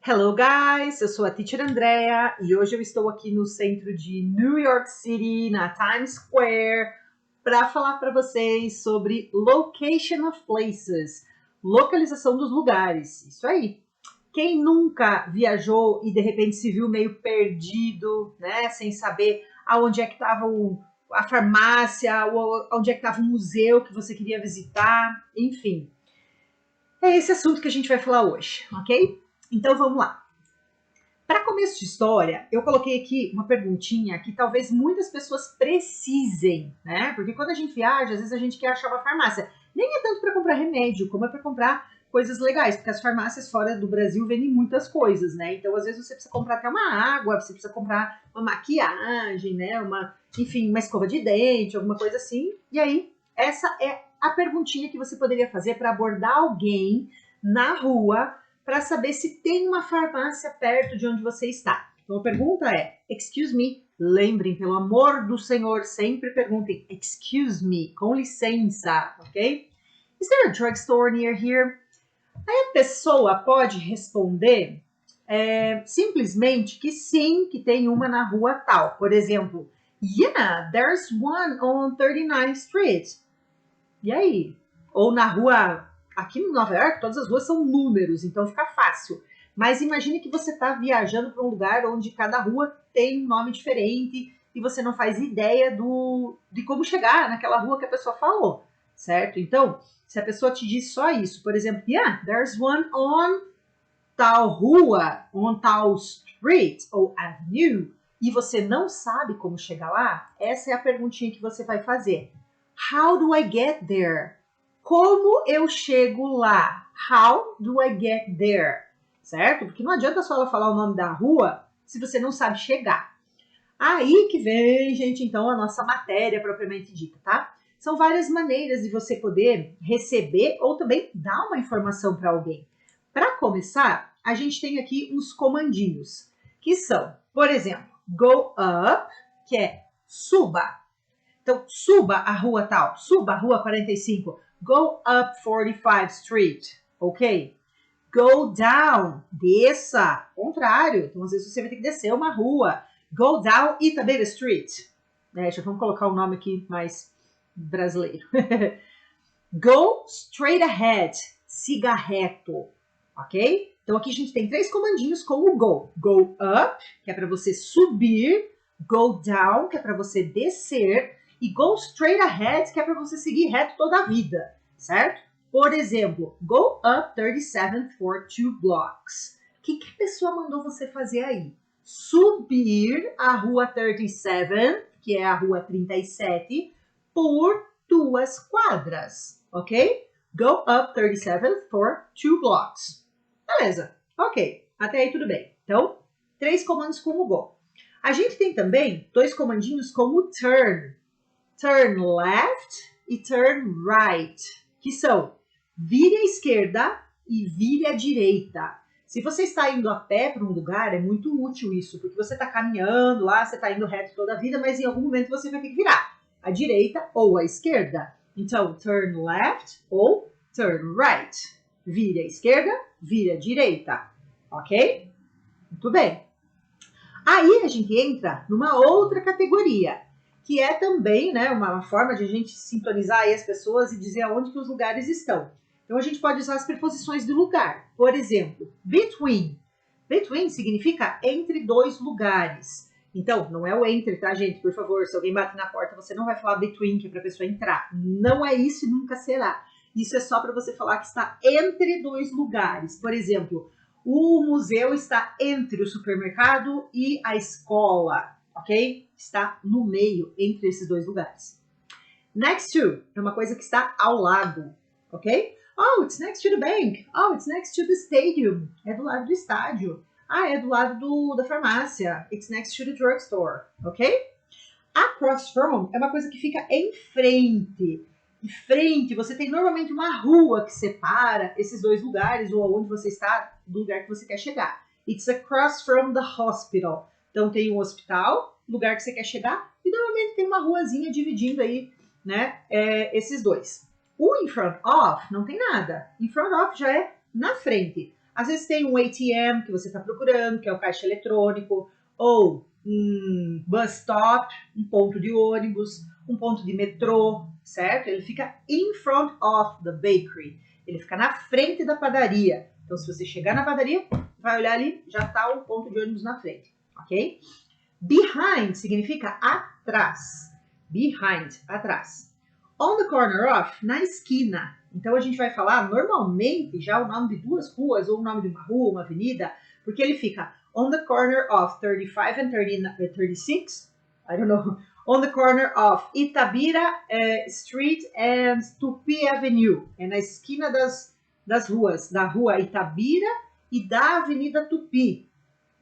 Hello guys, eu sou a Teacher Andrea e hoje eu estou aqui no centro de New York City, na Times Square, para falar para vocês sobre location of places, localização dos lugares, isso aí. Quem nunca viajou e de repente se viu meio perdido, né, sem saber aonde é que estava a farmácia, ou onde é que estava o museu que você queria visitar, enfim. É esse assunto que a gente vai falar hoje, ok? Então vamos lá. Para começo de história, eu coloquei aqui uma perguntinha que talvez muitas pessoas precisem, né? Porque quando a gente viaja, às vezes a gente quer achar uma farmácia. Nem é tanto para comprar remédio, como é para comprar coisas legais, porque as farmácias fora do Brasil vendem muitas coisas, né? Então, às vezes você precisa comprar até uma água, você precisa comprar uma maquiagem, né? Enfim, uma escova de dente, alguma coisa assim. E aí, essa é a perguntinha que você poderia fazer para abordar alguém na rua para saber se tem uma farmácia perto de onde você está. Então a pergunta é, excuse me, lembrem, pelo amor do Senhor, sempre perguntem, excuse me, com licença, ok? Is there a drugstore near here? Aí a pessoa pode responder simplesmente que sim, que tem uma na rua tal. Por exemplo, yeah, there's one on 39th Street. E aí? Ou na rua... Aqui em Nova York, todas as ruas são números, então fica fácil. Mas imagine que você está viajando para um lugar onde cada rua tem um nome diferente e você não faz ideia de como chegar naquela rua que a pessoa falou, certo? Então, se a pessoa te diz só isso, por exemplo, yeah, there's one on tal rua, on tal street ou avenue, e você não sabe como chegar lá, essa é a perguntinha que você vai fazer. How do I get there? Como eu chego lá? How do I get there? Certo? Porque não adianta só ela falar o nome da rua se você não sabe chegar. Aí que vem, gente, então, a nossa matéria propriamente dita, tá? São várias maneiras de você poder receber ou também dar uma informação para alguém. Para começar, a gente tem aqui uns comandinhos, que são, por exemplo, go up, que é suba. Então, suba a rua tal, suba a rua 45. Go up 45th Street, ok? Go down, desça, contrário. Então, às vezes você vai ter que descer uma rua. Go down Itabira Street. Já vamos colocar o nome aqui mais brasileiro. Go straight ahead, siga reto, ok? Então, aqui a gente tem três comandinhos com o go. Go up, que é para você subir. Go down, que é para você descer. E go straight ahead, que é para você seguir reto toda a vida, certo? Por exemplo, go up 37th for 2 blocks. O que a pessoa mandou você fazer aí? Subir a rua 37, que é a rua 37, por 2 quadras, ok? Go up 37th for 2 blocks. Beleza, ok. Até aí tudo bem. Então, 3 comandos com o go. A gente tem também 2 comandinhos com o turn. Turn left e turn right, que são vire à esquerda e vire à direita. Se você está indo a pé para um lugar, é muito útil isso, porque você está caminhando lá, você está indo reto toda a vida, mas em algum momento você vai ter que virar à direita ou à esquerda. Então, turn left ou turn right. Vire à esquerda, vire à direita, ok? Muito bem. Aí a gente entra numa outra categoria, que é também, né, uma forma de a gente sintonizar aí as pessoas e dizer aonde que os lugares estão. Então, a gente pode usar as preposições de lugar. Por exemplo, between. Between significa entre 2 lugares. Então, não é o entre, tá, gente? Por favor, se alguém bate na porta, você não vai falar between, que é para a pessoa entrar. Não é isso e nunca será. Isso é só para você falar que está entre 2 lugares. Por exemplo, o museu está entre o supermercado e a escola, ok? Está no meio, entre esses 2 lugares. Next to é uma coisa que está ao lado, ok? Oh, it's next to the bank. Oh, it's next to the stadium. É do lado do estádio. Ah, é do lado da farmácia. It's next to the drugstore, ok? Across from é uma coisa que fica em frente. Em frente, você tem normalmente uma rua que separa esses 2 lugares, ou onde você está, do lugar que você quer chegar. It's across from the hospital. Então, tem um hospital, lugar que você quer chegar, e normalmente tem uma ruazinha dividindo aí, né, esses 2. O in front of não tem nada. In front of já é na frente. Às vezes tem um ATM que você está procurando, que é o caixa eletrônico, ou um bus stop, um ponto de ônibus, um ponto de metrô, certo? Ele fica in front of the bakery. Ele fica na frente da padaria. Então, se você chegar na padaria, vai olhar ali, já está o ponto de ônibus na frente, ok? Behind significa atrás. Behind, atrás. On the corner of, na esquina. Então, a gente vai falar normalmente já o nome de duas ruas ou o nome de uma rua, uma avenida, porque ele fica on the corner of 35 and 36, I don't know, on the corner of Itabira Street and Tupi Avenue. É na esquina das ruas, da rua Itabira e da Avenida Tupi.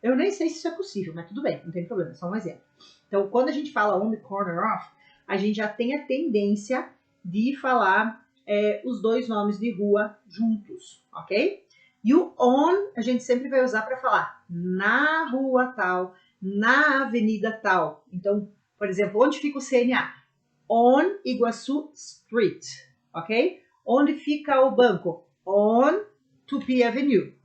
Eu nem sei se isso é possível, mas tudo bem, não tem problema, é só um exemplo. Então, quando a gente fala on the corner of, a gente já tem a tendência de falar os dois nomes de rua juntos, ok? E o on a gente sempre vai usar para falar na rua tal, na avenida tal. Então, por exemplo, onde fica o CNA? On Iguaçu Street, ok? Onde fica o banco? On Tupi Avenue,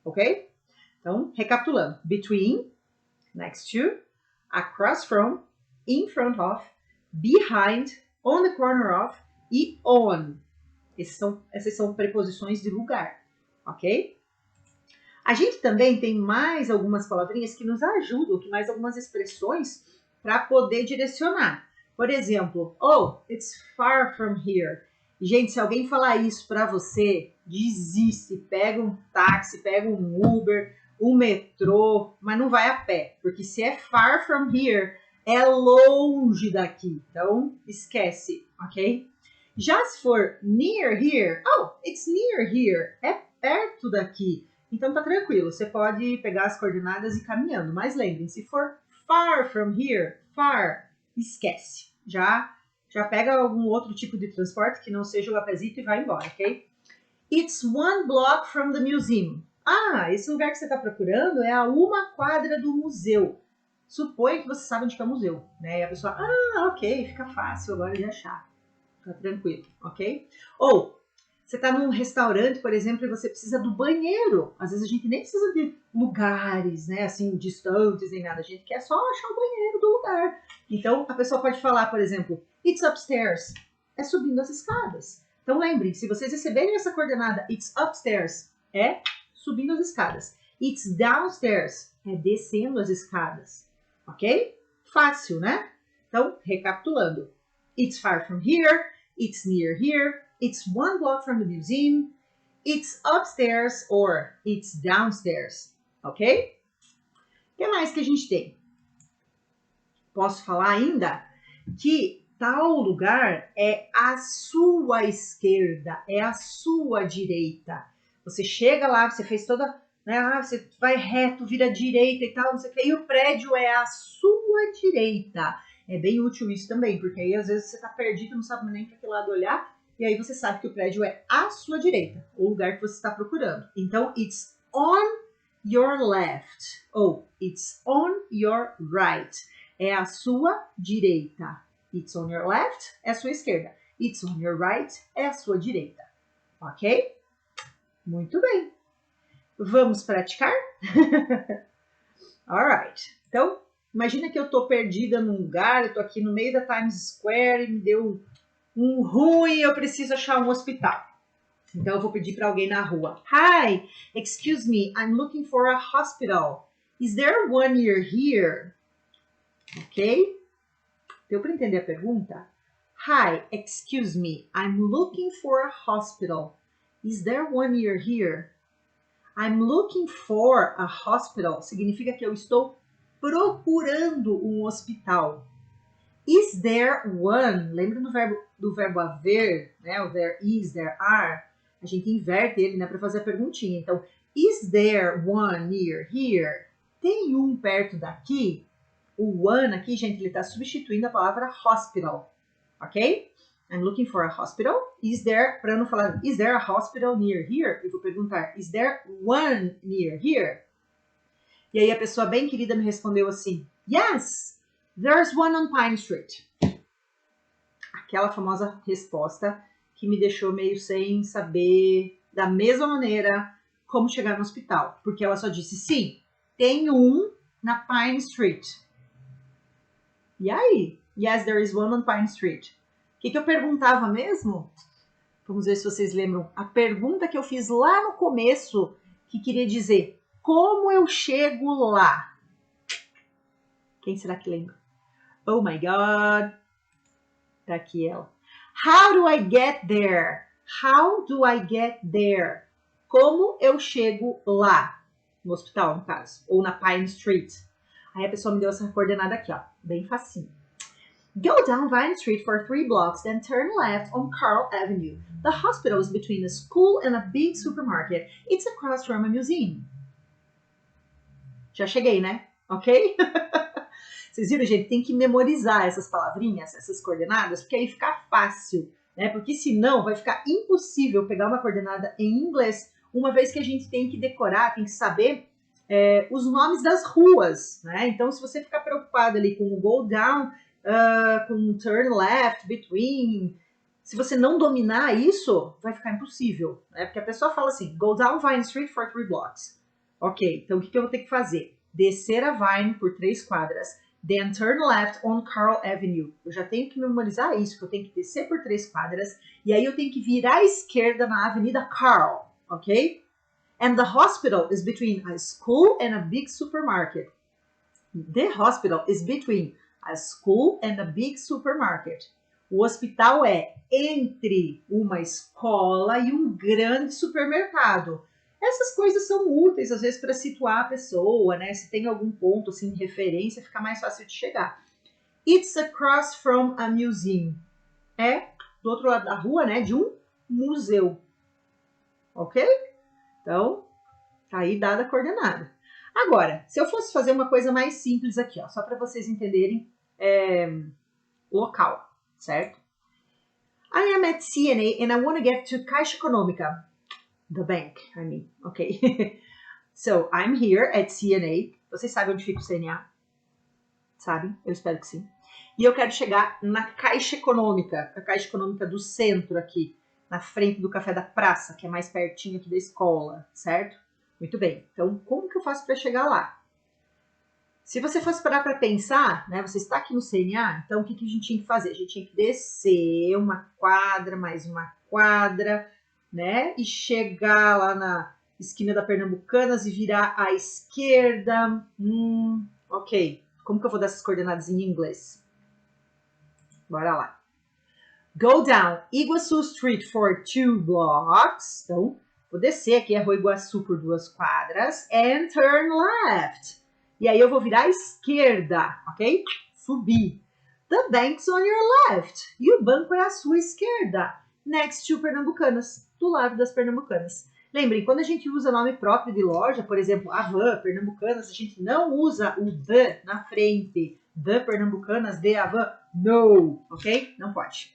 ok? Então, recapitulando. Between, next to, across from, in front of, behind, on the corner of e on. Essas são preposições de lugar, ok? A gente também tem mais algumas palavrinhas que nos ajudam, que mais algumas expressões para poder direcionar. Por exemplo, oh, it's far from here. Gente, se alguém falar isso para você, desiste, pega um táxi, pega um Uber, um metrô, mas não vai a pé, porque se é far from here, é longe daqui, então esquece, ok? Já se for near here, oh, it's near here, é perto daqui, então tá tranquilo, você pode pegar as coordenadas e ir caminhando, mas lembrem, se for far from here, far, esquece, já pega algum outro tipo de transporte que não seja o apezito e vai embora, ok? It's one block from the museum. Ah, esse lugar que você está procurando é a uma quadra do museu. Suponho que você sabe onde é o museu, né? E a pessoa, ok, fica fácil agora de achar. Tá tranquilo, ok? Ou, você está num restaurante, por exemplo, e você precisa do banheiro. Às vezes a gente nem precisa de lugares, né, assim, distantes nem nada. A gente quer só achar o banheiro do lugar. Então, a pessoa pode falar, por exemplo, it's upstairs. É subindo as escadas. Então, lembrem, se vocês receberem essa coordenada, it's upstairs, é subindo as escadas. It's downstairs, é descendo as escadas. Ok? Fácil, né? Então, recapitulando. It's far from here, it's near here, it's one block from the museum, it's upstairs or it's downstairs. Ok? O que mais que a gente tem? Posso falar ainda que tal lugar é à sua esquerda, é à sua direita. Você chega lá, você fez toda, né, você vai reto, vira à direita e tal, não sei o que, e o prédio é à sua direita. É bem útil isso também, porque aí às vezes você está perdido, não sabe nem para que lado olhar, e aí você sabe que o prédio é à sua direita, o lugar que você está procurando. Então, it's on your left, ou it's on your right. É à sua direita. It's on your left, é a sua esquerda. It's on your right, é a sua direita. Ok? Muito bem. Vamos praticar? Alright. Então, imagina que eu estou perdida num lugar, eu estou aqui no meio da Times Square e me deu um ruim e eu preciso achar um hospital. Então, eu vou pedir para alguém na rua. Hi, excuse me, I'm looking for a hospital. Is there one near here? Ok? Deu para entender a pergunta? Hi, excuse me, I'm looking for a hospital. Is there one near here? I'm looking for a hospital significa que eu estou procurando um hospital. Is there one? Lembra do verbo haver, né? O there is, there are. A gente inverte ele, né, para fazer a perguntinha. Então, is there one near here? Tem um perto daqui? O one aqui, gente, ele está substituindo a palavra hospital, ok? I'm looking for a hospital. Is there, para eu não falar, is there a hospital near here? Eu vou perguntar, is there one near here? E aí a pessoa bem querida me respondeu assim, yes, there's one on Pine Street. Aquela famosa resposta que me deixou meio sem saber, da mesma maneira, como chegar no hospital, porque ela só disse sim, tem um na Pine Street. E aí? Yes, there is one on Pine Street. O que eu perguntava mesmo? Vamos ver se vocês lembram. A pergunta que eu fiz lá no começo, que queria dizer, como eu chego lá? Quem será que lembra? Oh my God. Tá aqui ela. How do I get there? How do I get there? Como eu chego lá? No hospital, no caso. Ou na Pine Street. Aí a pessoa me deu essa coordenada aqui, ó. Bem facinho. Go down Vine Street for 3 blocks, then turn left on Carl Avenue. The hospital is between a school and a big supermarket. It's across from a museum. Já cheguei, né? Ok? Vocês viram, gente? Tem que memorizar essas palavrinhas, essas coordenadas, porque aí fica fácil, né? Porque senão vai ficar impossível pegar uma coordenada em inglês, uma vez que a gente tem que decorar, tem que saber os nomes das ruas, né? Então, se você ficar preocupado ali com o go down, com turn left, between, se você não dominar isso, vai ficar impossível, né? Porque a pessoa fala assim, go down Vine Street for 3 blocks. Ok, então o que eu vou ter que fazer? Descer a Vine por 3 quadras, then turn left on Carl Avenue. Eu já tenho que memorizar isso, que eu tenho que descer por 3 quadras, e aí eu tenho que virar à esquerda na Avenida Carl, ok? And the hospital is between a school and a big supermarket. The hospital is between a school and a big supermarket. O hospital é entre uma escola e um grande supermercado. Essas coisas são úteis, às vezes, para situar a pessoa, né? Se tem algum ponto, assim, de referência, fica mais fácil de chegar. It's across from a museum. É do outro lado da rua, né? De um museu. Ok? Então, tá aí dada a coordenada. Agora, se eu fosse fazer uma coisa mais simples aqui, ó, só para vocês entenderem local, certo? I am at CNA and I want to get to Caixa Econômica. The bank, I mean, okay. So, I'm here at CNA. Vocês sabem onde fica o CNA? Sabem? Eu espero que sim. E eu quero chegar na Caixa Econômica, a Caixa Econômica do centro aqui, na frente do Café da Praça, que é mais pertinho aqui da escola, certo? Muito bem. Então, como que eu faço para chegar lá? Se você fosse parar para pensar, né, você está aqui no CNA, então o que a gente tinha que fazer? A gente tinha que descer uma quadra, mais uma quadra, né, e chegar lá na esquina da Pernambucanas e virar à esquerda. Ok. Como que eu vou dar essas coordenadas em inglês? Bora lá. Go down Iguaçu Street for 2 blocks. Então, vou descer aqui a Rua Iguaçu por 2 quadras. And turn left. E aí eu vou virar à esquerda, ok? Subir. The bank's on your left. E o banco é à sua esquerda. Next to Pernambucanas. Do lado das Pernambucanas. Lembrem, quando a gente usa nome próprio de loja, por exemplo, Avan, Pernambucanas, a gente não usa o the na frente. The Pernambucanas, de Avan. No, ok? Não pode.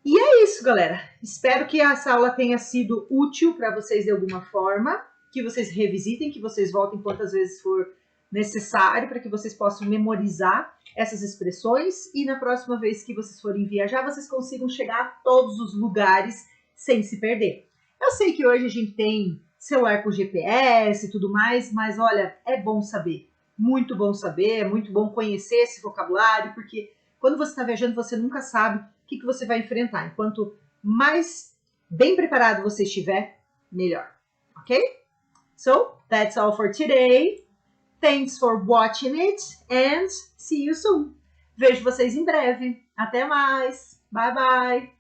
E é isso, galera. Espero que essa aula tenha sido útil para vocês de alguma forma, que vocês revisitem, que vocês voltem quantas vezes for necessário para que vocês possam memorizar essas expressões e na próxima vez que vocês forem viajar, vocês consigam chegar a todos os lugares sem se perder. Eu sei que hoje a gente tem celular com GPS e tudo mais, mas olha, é bom saber, é muito bom conhecer esse vocabulário, porque quando você está viajando, você nunca sabe o que você vai enfrentar. Enquanto mais bem preparado você estiver, melhor. Ok? So, that's all for today. Thanks for watching it and see you soon. Vejo vocês em breve. Até mais. Bye, bye.